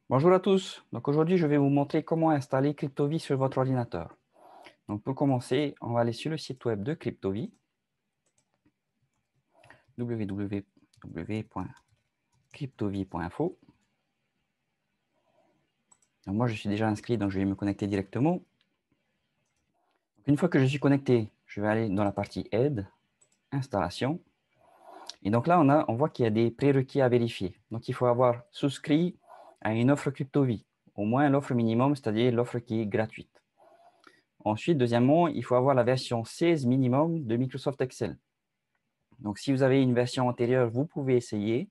Bonjour à tous. Donc aujourd'hui, je vais vous montrer comment installer CryptoVie sur votre ordinateur. Donc pour commencer, on va aller sur le site web de CryptoVie, www.cryptovie.info. Donc moi, je suis déjà inscrit, donc je vais me connecter directement. Donc une fois que je suis connecté, je vais aller dans la partie Aide, Installation. Et donc là, on voit qu'il y a des prérequis à vérifier. Donc il faut avoir souscrit à une offre CryptoVie, au moins l'offre minimum, c'est-à-dire l'offre qui est gratuite. Ensuite, deuxièmement, il faut avoir la version 16 minimum de Microsoft Excel. Donc, si vous avez une version antérieure, vous pouvez essayer.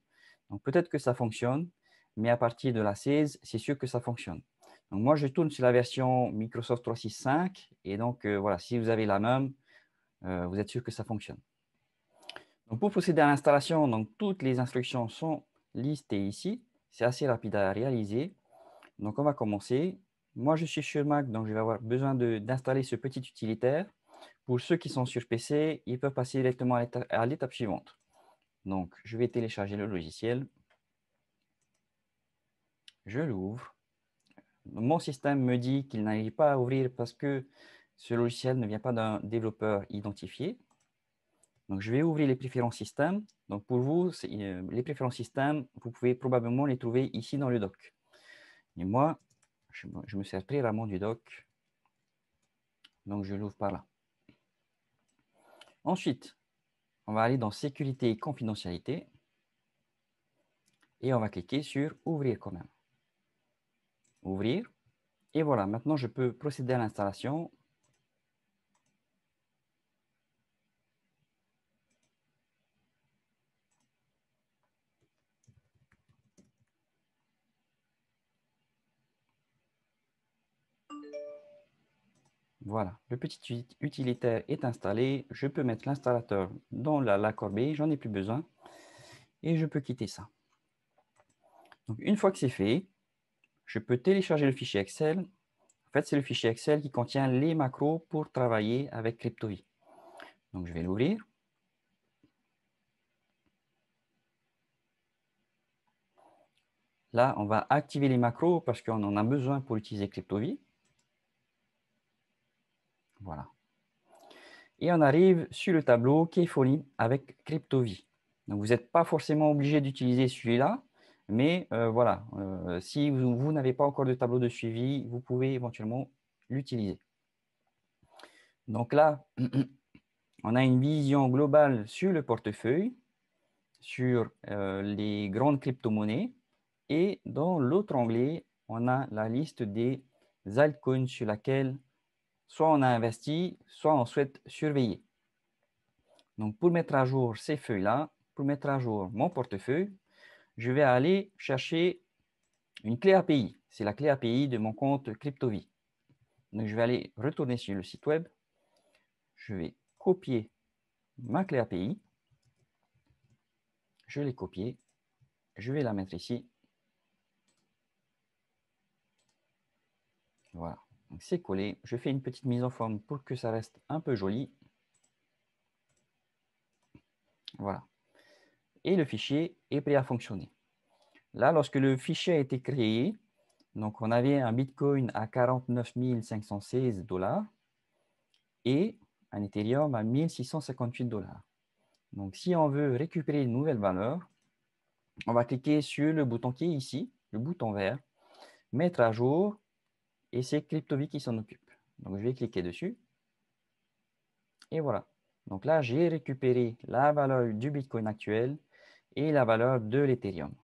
Donc, peut-être que ça fonctionne, mais à partir de la 16, c'est sûr que ça fonctionne. Donc, moi, je tourne sur la version Microsoft 365. Et donc, voilà, si vous avez la même, vous êtes sûr que ça fonctionne. Donc, pour procéder à l'installation, donc, toutes les instructions sont listées ici. C'est assez rapide à réaliser. Donc, on va commencer. Moi, je suis sur Mac, donc je vais avoir besoin d'installer ce petit utilitaire. Pour ceux qui sont sur PC, ils peuvent passer directement à l'étape suivante. Donc, je vais télécharger le logiciel. Je l'ouvre. Mon système me dit qu'il n'arrive pas à ouvrir parce que ce logiciel ne vient pas d'un développeur identifié. Donc, je vais ouvrir les préférences système. Donc, pour vous, les préférences système, vous pouvez probablement les trouver ici dans le doc. Et moi, je me sers très rarement du doc. Donc, je l'ouvre par là. Ensuite, on va aller dans Sécurité et confidentialité. Et on va cliquer sur Ouvrir quand même. Ouvrir. Et voilà, maintenant je peux procéder à l'installation. Voilà, le petit utilitaire est installé. Je peux mettre l'installateur dans la corbeille, j'en ai plus besoin. Et je peux quitter ça. Donc une fois que c'est fait, je peux télécharger le fichier Excel. En fait, c'est le fichier Excel qui contient les macros pour travailler avec CryptoVie. Donc je vais l'ouvrir. Là, on va activer les macros parce qu'on en a besoin pour utiliser CryptoVie. Voilà. Et on arrive sur le tableau qui est fourni avec CryptoVie. Donc, vous n'êtes pas forcément obligé d'utiliser celui-là, mais voilà, si vous n'avez pas encore de tableau de suivi, vous pouvez éventuellement l'utiliser. Donc là, on a une vision globale sur le portefeuille, sur les grandes crypto-monnaies, et dans l'autre onglet, on a la liste des altcoins sur laquelle soit on a investi, soit on souhaite surveiller. Donc, pour mettre à jour ces feuilles-là, pour mettre à jour mon portefeuille, je vais aller chercher une clé API. C'est la clé API de mon compte CryptoVie. Donc, je vais aller retourner sur le site web. Je vais copier ma clé API. Je l'ai copiée. Je vais la mettre ici. Voilà. Donc, c'est collé. Je fais une petite mise en forme pour que ça reste un peu joli. Voilà. Et le fichier est prêt à fonctionner. Là, lorsque le fichier a été créé, donc on avait un Bitcoin à 49 516 $ et un Ethereum à 1658 $. Donc, si on veut récupérer une nouvelle valeur, on va cliquer sur le bouton qui est ici, le bouton vert, mettre à jour, et c'est CryptoVie qui s'en occupe. Donc, je vais cliquer dessus. Et voilà. Donc là, j'ai récupéré la valeur du Bitcoin actuel et la valeur de l'Ethereum.